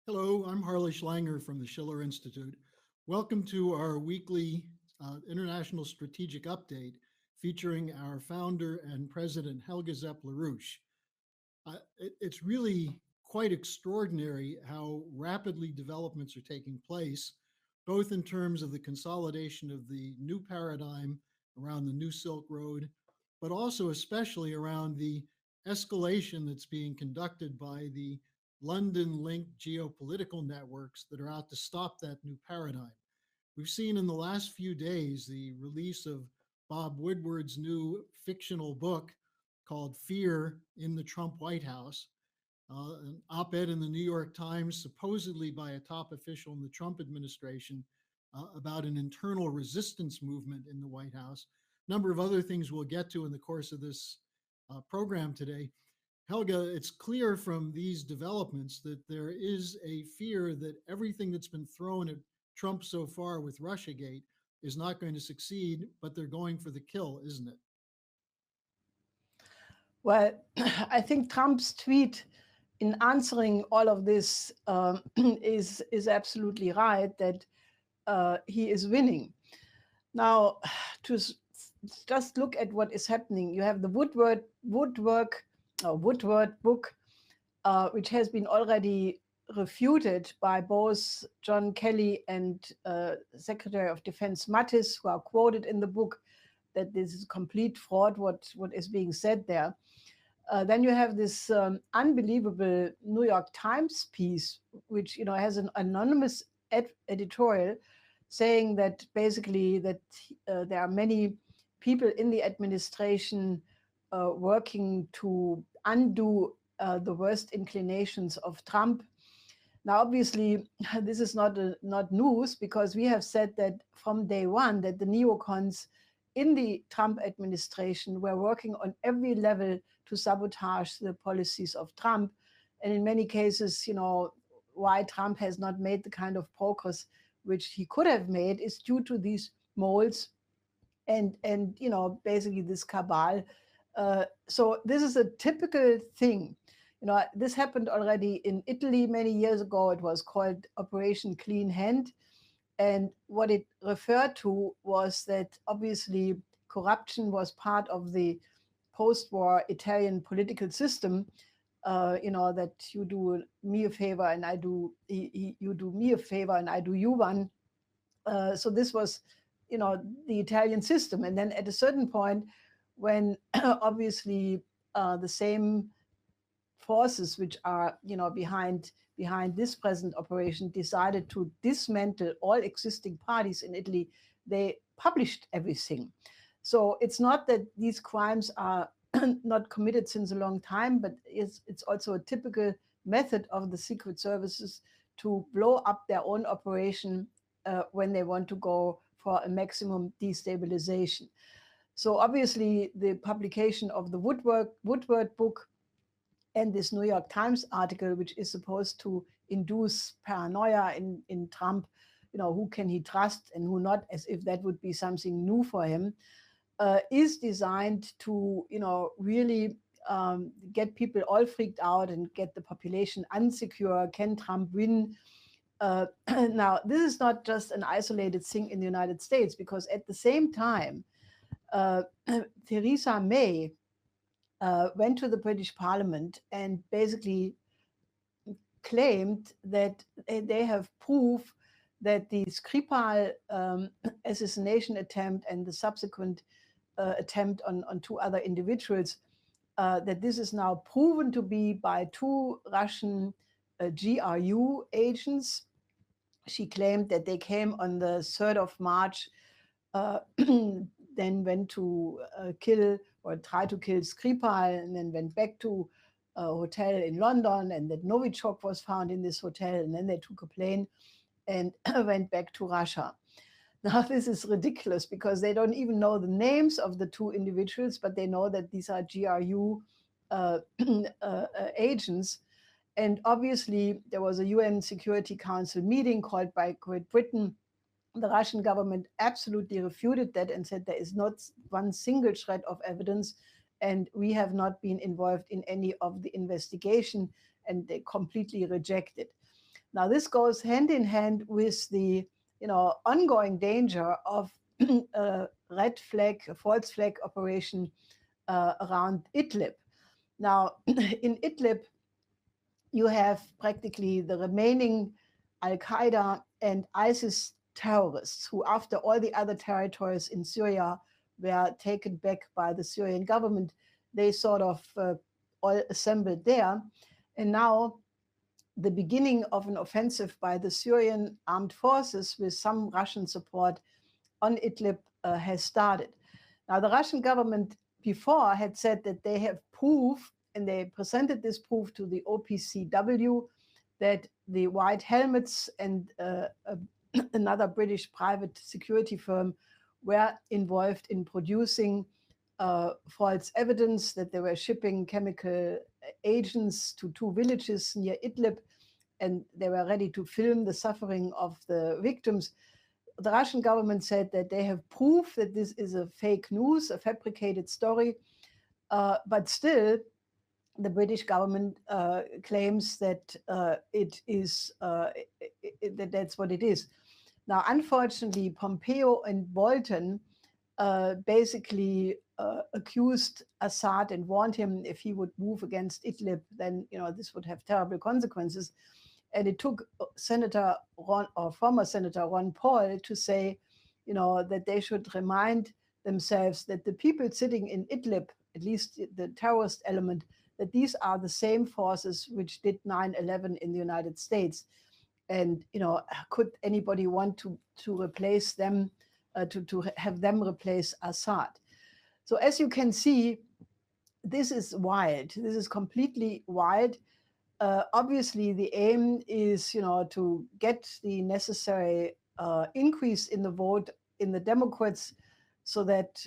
Hello, I'm Harley Schlanger from the Schiller Institute. Welcome to our weekly International Strategic Update featuring our founder and president, Helga Zepp-LaRouche. It's really quite extraordinary how rapidly developments are taking place, both in terms of the consolidation of the new paradigm around the new Silk Road, but also especially around the escalation that's being conducted by the London-linked geopolitical networks that are out to stop that new paradigm. We've seen in the last few days the release of Bob Woodward's new fictional book called Fear in the Trump White House, an op-ed in the New York Times, supposedly by a top official in the Trump administration, about an internal resistance movement in the White House. A number of other things we'll get to in the course of this program today. Helga, it's clear from these developments that there is a fear that everything that's been thrown at Trump so far with Russiagate is not going to succeed, but they're going for the kill, isn't it? Well, I think Trump's tweet in answering all of this is absolutely right, that he is winning. Now, to just look at what is happening, you have the Woodward book, which has been already refuted by both John Kelly and Secretary of Defense Mattis, who are quoted in the book, that this is complete fraud, what is being said there. Then you have this unbelievable New York Times piece, which has an anonymous editorial saying that basically that there are many people in the administration working to undo the worst inclinations of Trump. Now, obviously, this is not news, because we have said that from day one that the neocons in the Trump administration were working on every level to sabotage the policies of Trump. And in many cases, why Trump has not made the kind of progress which he could have made is due to these moles and basically this cabal. So this is a typical thing. This happened already in Italy many years ago. It was called Operation Clean Hand. And what it referred to was that obviously corruption was part of the post-war Italian political system, that you do me a favor and I do, you do me a favor and I do you one. So this was, the Italian system. And then at a certain point, when obviously the same forces which are behind this present operation decided to dismantle all existing parties in Italy, they published everything. So it's not that these crimes are not committed since a long time, but it's also a typical method of the secret services to blow up their own operation when they want to go for a maximum destabilization. So obviously the publication of the Woodward book and this New York Times article, which is supposed to induce paranoia in Trump, who can he trust and who not, as if that would be something new for him, is designed to, really get people all freaked out and get the population unsecure. Can Trump win? Now, this is not just an isolated thing in the United States, because at the same time, Theresa May went to the British Parliament and basically claimed that they have proof that the Skripal assassination attempt and the subsequent attempt on two other individuals, that this is now proven to be by two Russian GRU agents. She claimed that they came on the 3rd of March, then went to kill or try to kill Skripal, and then went back to a hotel in London, and that Novichok was found in this hotel, and then they took a plane and went back to Russia. Now, this is ridiculous, because they don't even know the names of the two individuals, but they know that these are GRU agents. And obviously, there was a UN Security Council meeting called by Great Britain. The Russian government absolutely refuted that and said there is not one single shred of evidence, and we have not been involved in any of the investigation, and they completely rejected. Now, this goes hand in hand with the ongoing danger of a red flag, a false flag operation around Idlib. Now, in Idlib, you have practically the remaining Al Qaeda and ISIS terrorists who, after all the other territories in Syria were taken back by the Syrian government, they sort of all assembled there. And now the beginning of an offensive by the Syrian armed forces with some Russian support on Idlib has started. Now, the Russian government before had said that they have proof, and they presented this proof to the OPCW, that the White Helmets and another British private security firm were involved in producing false evidence that they were shipping chemical agents to 2 villages near Idlib, and they were ready to film the suffering of the victims. The Russian government said that they have proof that this is a fake news, a fabricated story, but still the British government claims that it is that that's what it is. Now, unfortunately, Pompeo and Bolton basically accused Assad and warned him if he would move against Idlib, then this would have terrible consequences. And it took Senator Ron, or former Senator Ron Paul, to say, that they should remind themselves that the people sitting in Idlib, at least the terrorist element, that these are the same forces which did 9/11 in the United States. And could anybody want to replace them, to have them replace Assad? So as you can see, this is wild. This is completely wild. Obviously, the aim is, to get the necessary increase in the vote in the Democrats, so that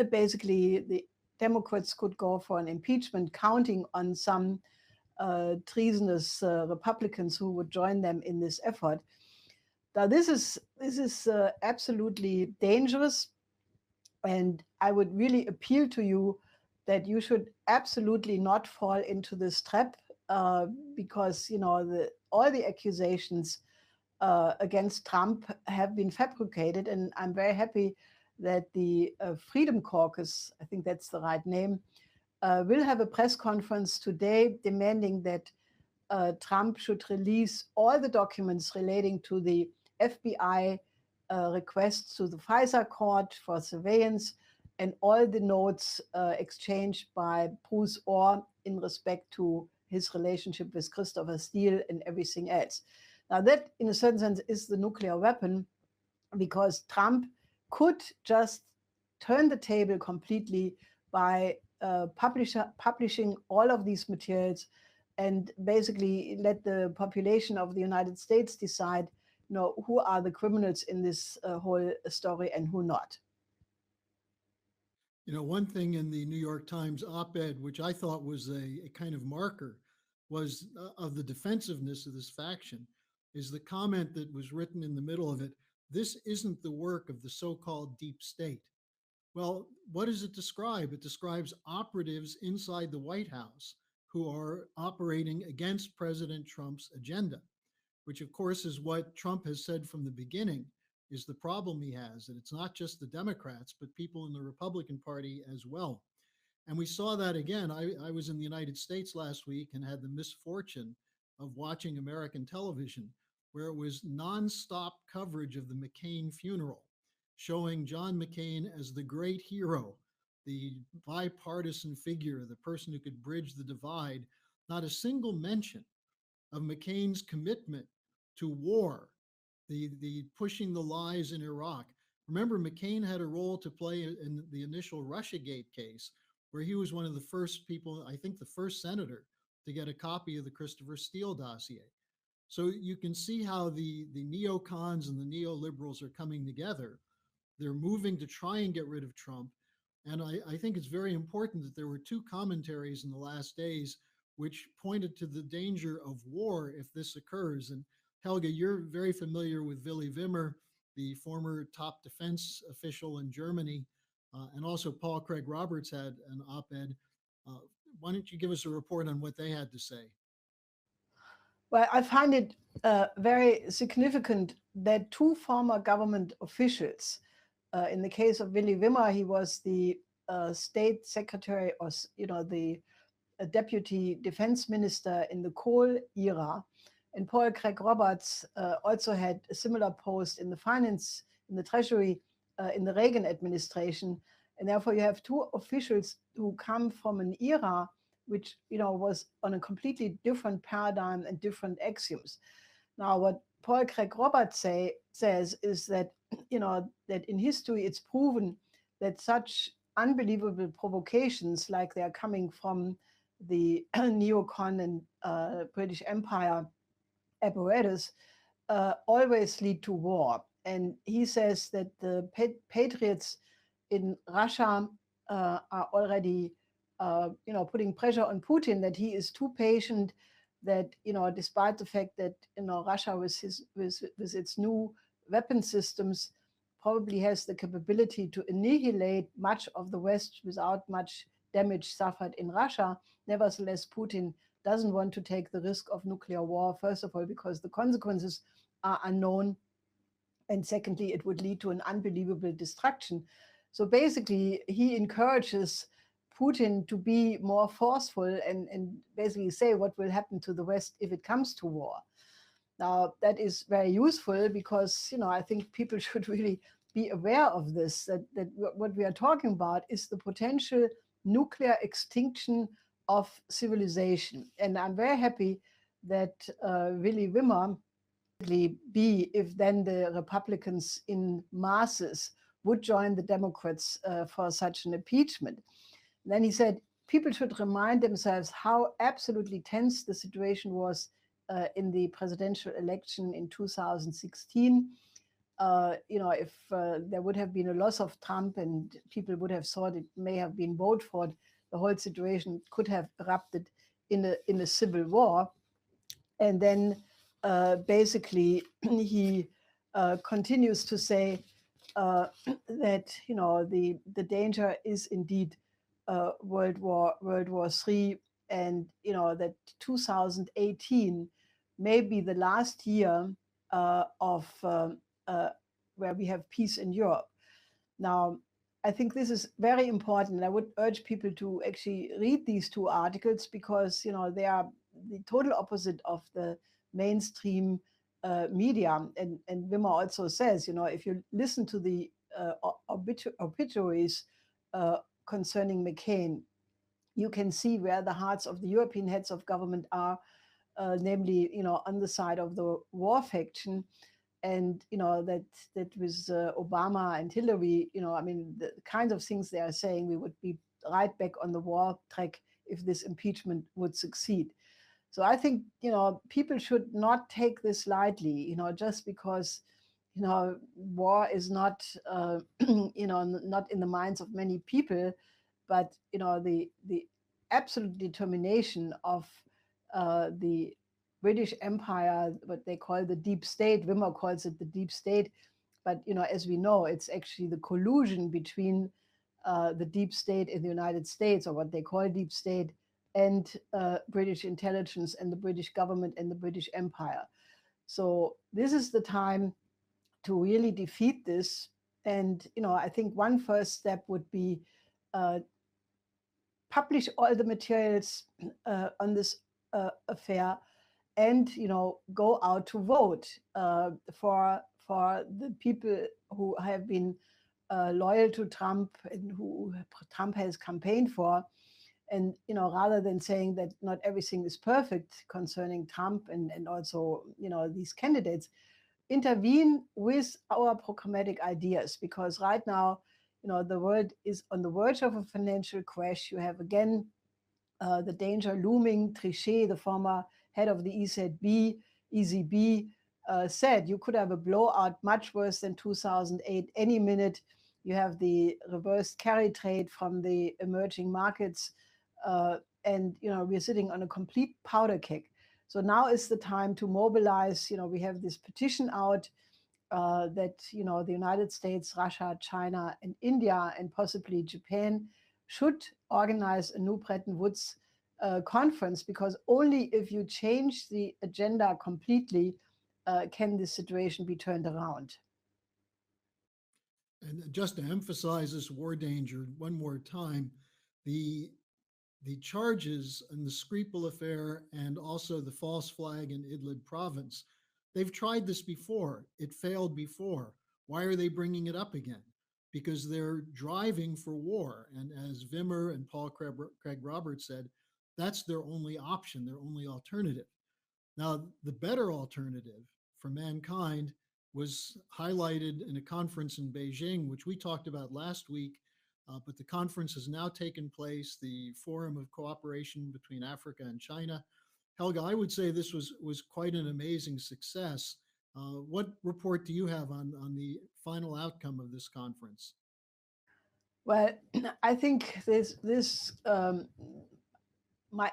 basically the Democrats could go for an impeachment, counting on some treasonous Republicans who would join them in this effort. Now, this is absolutely dangerous, and I would really appeal to you that you should absolutely not fall into this trap, because all the accusations against Trump have been fabricated, and I'm very happy that the Freedom Caucus, I think that's the right name, will have a press conference today demanding that Trump should release all the documents relating to the FBI requests to the FISA court for surveillance, and all the notes exchanged by Bruce Orr in respect to his relationship with Christopher Steele and everything else. Now, that, in a certain sense, is the nuclear weapon, because Trump could just turn the table completely by publishing all of these materials and basically let the population of the United States decide, who are the criminals in this whole story and who not. One thing in the New York Times op-ed, which I thought was a kind of marker, was of the defensiveness of this faction, is the comment that was written in the middle of it: this isn't the work of the so-called deep state. Well, what does it describe? It describes operatives inside the White House who are operating against President Trump's agenda, which of course is what Trump has said from the beginning is the problem he has. And it's not just the Democrats, but people in the Republican Party as well. And we saw that again. I was in the United States last week and had the misfortune of watching American television, where it was nonstop coverage of the McCain funeral, showing John McCain as the great hero, the bipartisan figure, the person who could bridge the divide. Not a single mention of McCain's commitment to war, the pushing the lies in Iraq. Remember, McCain had a role to play in the initial Russiagate case, where he was one of the first people, I think the first senator, to get a copy of the Christopher Steele dossier. So you can see how the neocons and the neoliberals are coming together. They're moving to try and get rid of Trump. And I think it's very important that there were 2 commentaries in the last days which pointed to the danger of war if this occurs. And Helga, you're very familiar with Willy Wimmer, the former top defense official in Germany, and also Paul Craig Roberts had an op-ed. Why don't you give us a report on what they had to say? Well, I find it very significant that two former government officials, in the case of Willy Wimmer, he was the state secretary, or the deputy defense minister in the Kohl era, and Paul Craig Roberts also had a similar post in the treasury in the Reagan administration, and therefore you have two officials who come from an era which was on a completely different paradigm and different axioms. Now, what Paul Craig Roberts says is that that in history it's proven that such unbelievable provocations, like they are coming from the neocon and British Empire apparatus, always lead to war. And he says that the patriots in Russia are already putting pressure on Putin, that he is too patient, that despite the fact that Russia with its new weapon systems probably has the capability to annihilate much of the West without much damage suffered in Russia, nevertheless Putin doesn't want to take the risk of nuclear war, first of all because the consequences are unknown, and secondly it would lead to an unbelievable destruction. So basically he encourages Putin to be more forceful and basically say what will happen to the West if it comes to war. Now, that is very useful because, I think people should really be aware of this, that what we are talking about is the potential nuclear extinction of civilization. And I'm very happy that Willy Wimmer be if then the Republicans in masses would join the Democrats for such an impeachment. Then he said, people should remind themselves how absolutely tense the situation was in the presidential election in 2016. If there would have been a loss of Trump and people would have thought it may have been vote fraud, the whole situation could have erupted in a civil war. And then basically he continues to say that the danger is indeed World War III, and that 2018 may be the last year of where we have peace in Europe. Now, I think this is very important. I would urge people to actually read these two articles because they are the total opposite of the mainstream media. And Wimmer also says, if you listen to the obituaries concerning McCain, you can see where the hearts of the European heads of government are, namely, on the side of the war faction. And that with Obama and Hillary, the kinds of things they are saying, we would be right back on the war track if this impeachment would succeed. So I think people should not take this lightly. Just because war is not not in the minds of many people, but the absolute determination of the British Empire, what they call the deep state. Wimmer calls it the deep state, but as we know, it's actually the collusion between the deep state in the United States, or what they call deep state, and British intelligence and the British government and the British Empire. So this is the time to really defeat this. And I think one first step would be publish all the materials on this affair, and go out to vote for the people who have been loyal to Trump and who Trump has campaigned for. And rather than saying that not everything is perfect concerning Trump and also these candidates, intervene with our programmatic ideas, because right now the world is on the verge of a financial crash. You have again the danger looming. Trichet, the former head of the ECB, said you could have a blowout much worse than 2008 any minute. You have the reverse carry trade from the emerging markets, and we're sitting on a complete powder keg. So now is the time to mobilize. We have this petition out that the United States, Russia, China, and India, and possibly Japan should organize a new Bretton Woods conference, because only if you change the agenda completely can this situation be turned around. And just to emphasize this war danger one more time, the charges in the Skripal affair and also the false flag in Idlib province, they've tried this before. It failed before. Why are they bringing it up again? Because they're driving for war. And as Wimmer and Paul Craig Roberts said, that's their only option, their only alternative. Now, the better alternative for mankind was highlighted in a conference in Beijing, which we talked about last week, but the conference has now taken place, the Forum of Cooperation between Africa and China. Helga, I would say this was quite an amazing success. What report do you have on the final outcome of this conference? Well, I think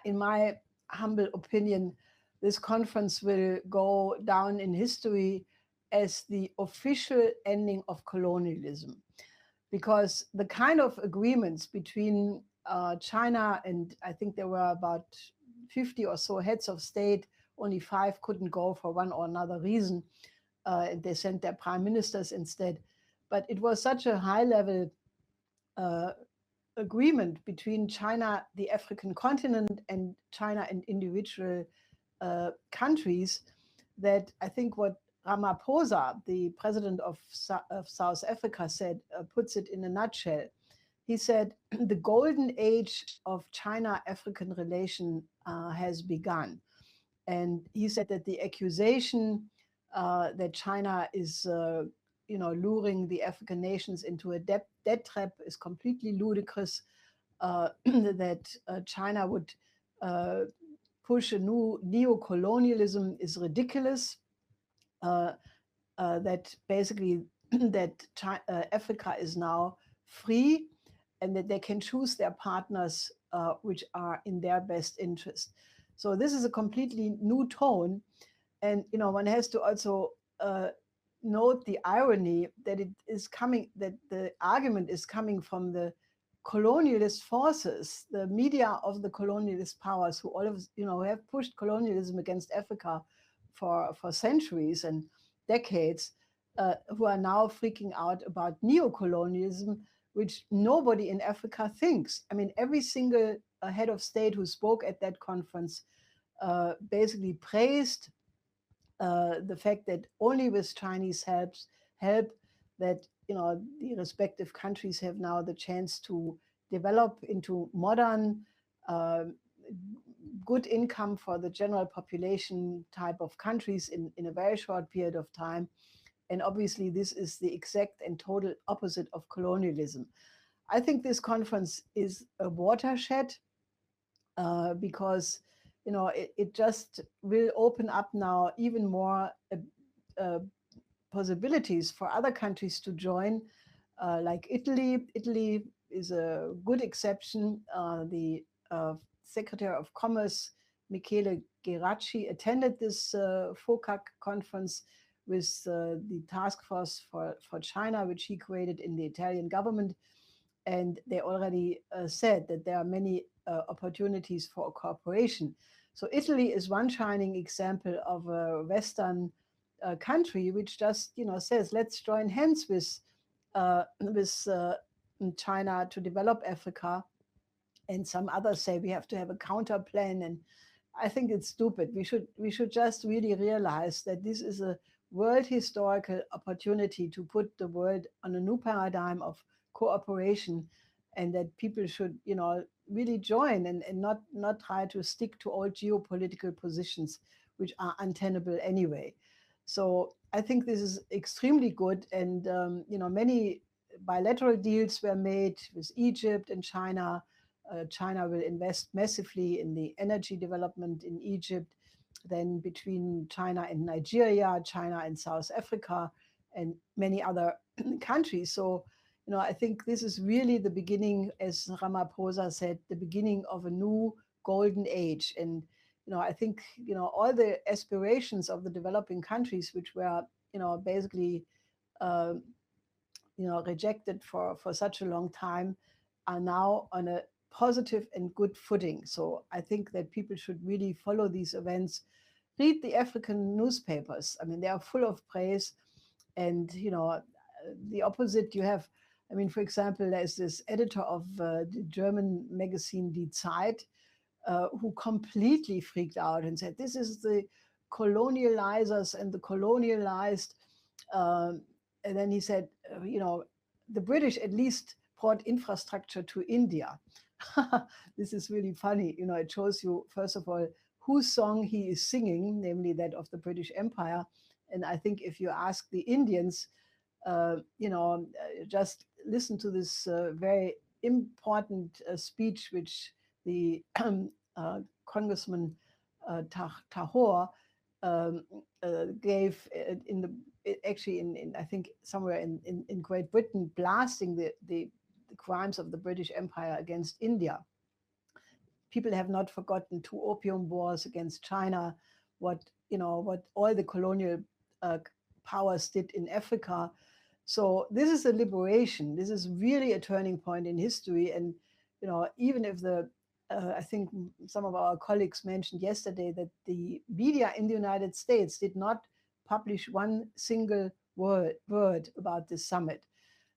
in my humble opinion, this conference will go down in history as the official ending of colonialism, because the kind of agreements between China, and I think there were about 50 or so heads of state, only 5 couldn't go for one or another reason. They sent their prime ministers instead. But it was such a high-level agreement between China, the African continent, and China and individual countries, that I think what Ramaphosa, the president of South Africa, said puts it in a nutshell. He said, the golden age of China-African relation has begun. And he said that the accusation that China is luring the African nations into a debt trap is completely ludicrous, that China would push a new neo-colonialism is ridiculous, that basically that Africa is now free and that they can choose their partners which are in their best interest. So this is a completely new tone. And one has to also note the irony that it is coming, that the argument is coming from the colonialist forces, the media of the colonialist powers, who all of have pushed colonialism against Africa for centuries and decades, who are now freaking out about neo-colonialism, which nobody in Africa thinks. I mean, every single head of state who spoke at that conference basically praised the fact that only with Chinese help that the respective countries have now the chance to develop into modern, good income for the general population type of countries in a very short period of time. And obviously this is the exact and total opposite of colonialism. I think this conference is a watershed because it just will open up now even more possibilities for other countries to join, like Italy. Italy is a good exception. The Secretary of Commerce, Michele Geraci, attended this FOCAC conference with the task force for China, which he created in the Italian government. And they already said that there are many opportunities for cooperation. So Italy is one shining example of a Western country which just says, let's join hands with China to develop Africa. And some others say we have to have a counter plan. And I think it's stupid. We should just really realize that this is a world historical opportunity to put the world on a new paradigm of cooperation, and that people should really join and not try to stick to old geopolitical positions which are untenable anyway. So I think this is extremely good. And many bilateral deals were made with Egypt and China. China will invest massively in the energy development in Egypt, then between China and Nigeria, China and South Africa, and many other countries. So I think this is really the beginning, as Ramaphosa said, the beginning of a new golden age. And I think all the aspirations of the developing countries, which were basically rejected for such a long time, are now on a positive and good footing. So I think that people should really follow these events, read the African newspapers. I mean, they are full of praise. And, the opposite you have, I mean, for example, there's this editor of the German magazine Die Zeit, who completely freaked out and said, this is the colonializers and the colonialized. And then he said, the British at least brought infrastructure to India. This is really funny. It shows you, first of all, whose song he is singing, namely that of the British Empire. And I think if you ask the Indians, just listen to this very important speech which the Congressman Tahor gave in I think somewhere in Great Britain, blasting the crimes of the British Empire against India. People have not forgotten 2 opium wars against China, what all the colonial powers did in Africa. So this is a liberation. This is really a turning point in history. And even if I think some of our colleagues mentioned yesterday that the media in the United States did not publish one single word about this summit.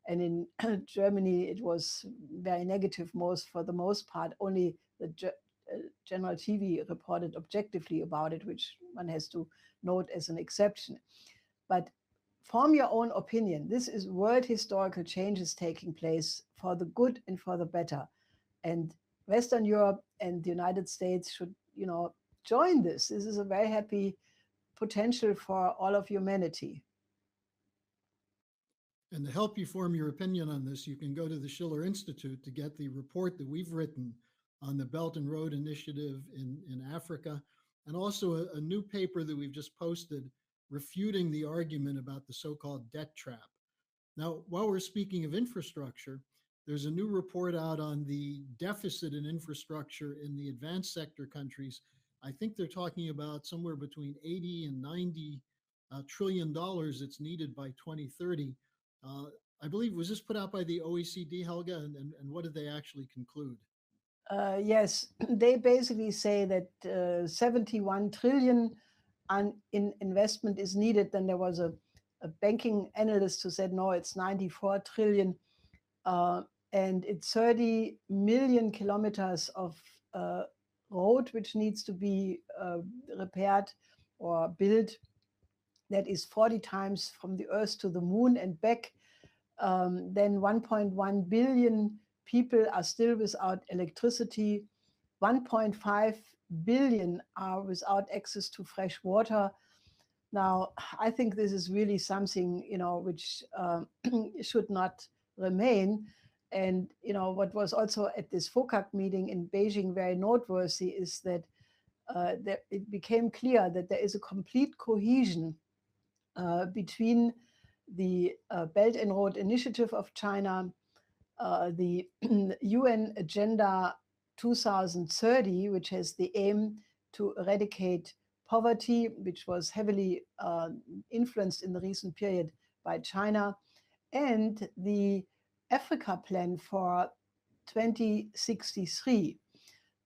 And in Germany, it was very negative for the most part. Only the General TV reported objectively about it, which one has to note as an exception. But form your own opinion. This is world historical changes taking place for the good and for the better. And Western Europe and the United States should, join this. This is a very happy potential for all of humanity. And to help you form your opinion on this, you can go to the Schiller Institute to get the report that we've written on the Belt and Road Initiative in Africa, and also a new paper that we've just posted refuting the argument about the so-called debt trap. Now, while we're speaking of infrastructure, there's a new report out on the deficit in infrastructure in the advanced sector countries. I think they're talking about somewhere between 80 and 90 trillion dollars that's needed by 2030. I believe, was this put out by the OECD, Helga, and what did they actually conclude? Yes, they basically say that 71 trillion in investment is needed. Then there was a banking analyst who said, no, it's 94 trillion. And it's 30 million kilometers of road which needs to be repaired or built. That is 40 times from the Earth to the moon and back. Then 1.1 billion people are still without electricity. 1.5 billion are without access to fresh water. Now, I think this is really something, which should not remain. And, what was also at this FOCAC meeting in Beijing very noteworthy is that it became clear that there is a complete cohesion between the Belt and Road Initiative of China, the UN Agenda 2030, which has the aim to eradicate poverty, which was heavily influenced in the recent period by China, and the Africa Plan for 2063.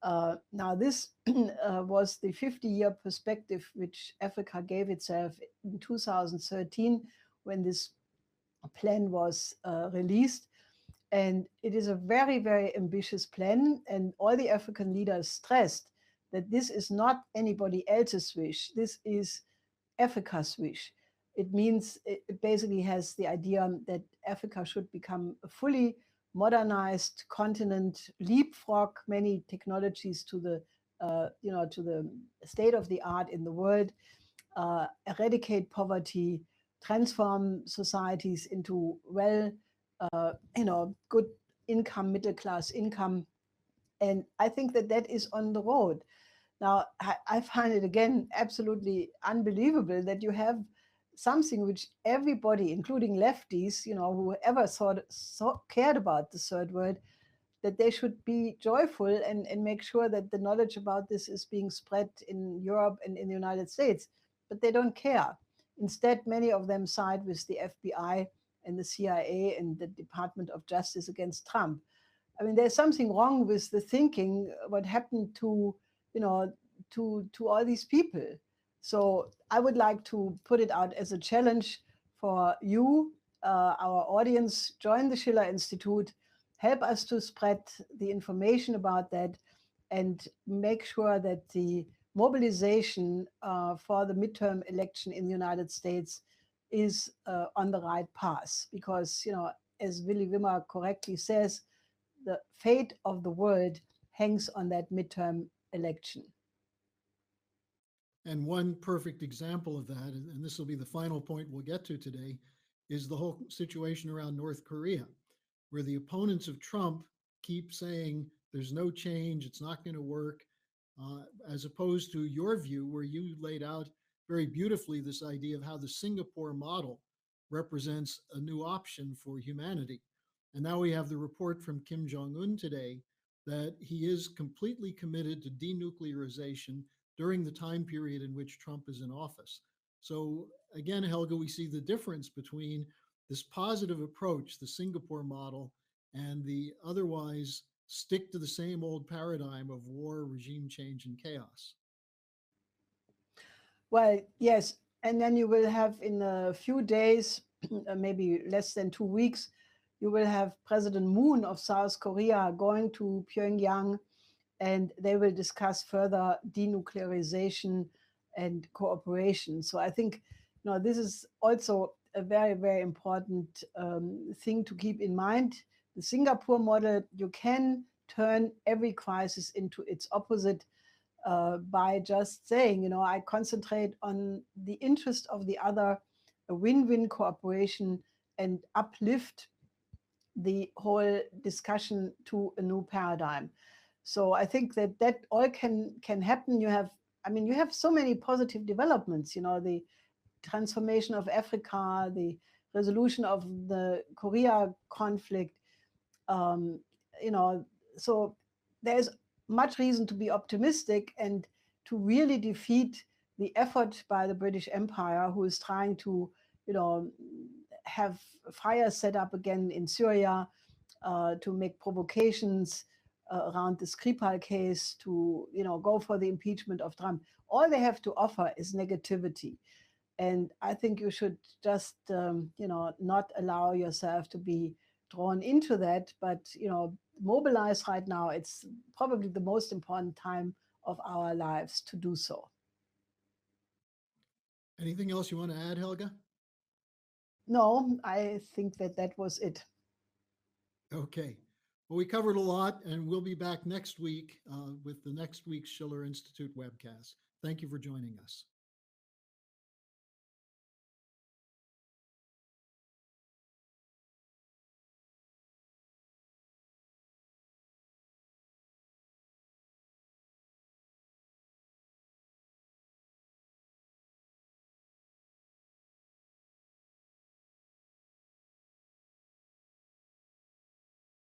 Now, this was the 50-year perspective which Africa gave itself in 2013 when this plan was released. And it is a very, very ambitious plan. And all the African leaders stressed that this is not anybody else's wish. This is Africa's wish. It means it basically has the idea that Africa should become a fully modernized continent, leapfrog many technologies to the, to the state of the art in the world, eradicate poverty, transform societies into good income, middle class income. And I think that that is on the road. Now, I find it again absolutely unbelievable that you have something which everybody, including lefties, whoever cared about the third world, that they should be joyful and make sure that the knowledge about this is being spread in Europe and in the United States. But they don't care. Instead, many of them side with the FBI and the CIA and the Department of Justice against Trump. I mean, there's something wrong with the thinking. What happened to, you know, to all these people? So I would like to put it out as a challenge for you, our audience. Join the Schiller Institute. Help us to spread the information about that, and make sure that the mobilization for the midterm election in the United States is on the right path. Because, as Willy Wimmer correctly says, the fate of the world hangs on that midterm election. And one perfect example of that, and this will be the final point we'll get to today, is the whole situation around North Korea, where the opponents of Trump keep saying there's no change, it's not going to work, as opposed to your view, where you laid out very beautifully this idea of how the Singapore model represents a new option for humanity. And now we have the report from Kim Jong-un today that he is completely committed to denuclearization during the time period in which Trump is in office. So again, Helga, we see the difference between this positive approach, the Singapore model, and the otherwise stick to the same old paradigm of war, regime change, and chaos. Well, yes. And then you will have, in a few days, maybe less than 2 weeks, you will have President Moon of South Korea going to Pyongyang, and they will discuss further denuclearization and cooperation. So I think, this is also a very, very important thing to keep in mind. The Singapore model, you can turn every crisis into its opposite by just saying, I concentrate on the interest of the other, a win-win cooperation, and uplift the whole discussion to a new paradigm. So I think that all can happen. You have so many positive developments, the transformation of Africa, the resolution of the Korea conflict. So there's much reason to be optimistic and to really defeat the effort by the British Empire, who is trying to, have fire set up again in Syria, to make provocations around the Skripal case, to go for the impeachment of Trump. All they have to offer is negativity, and I think you should just not allow yourself to be drawn into that, but mobilize right now. It's probably the most important time of our lives to do so. Anything else you want to add, Helga? No, I think that was it. Okay. Well, we covered a lot, and we'll be back next week with the next week's Schiller Institute webcast. Thank you for joining us.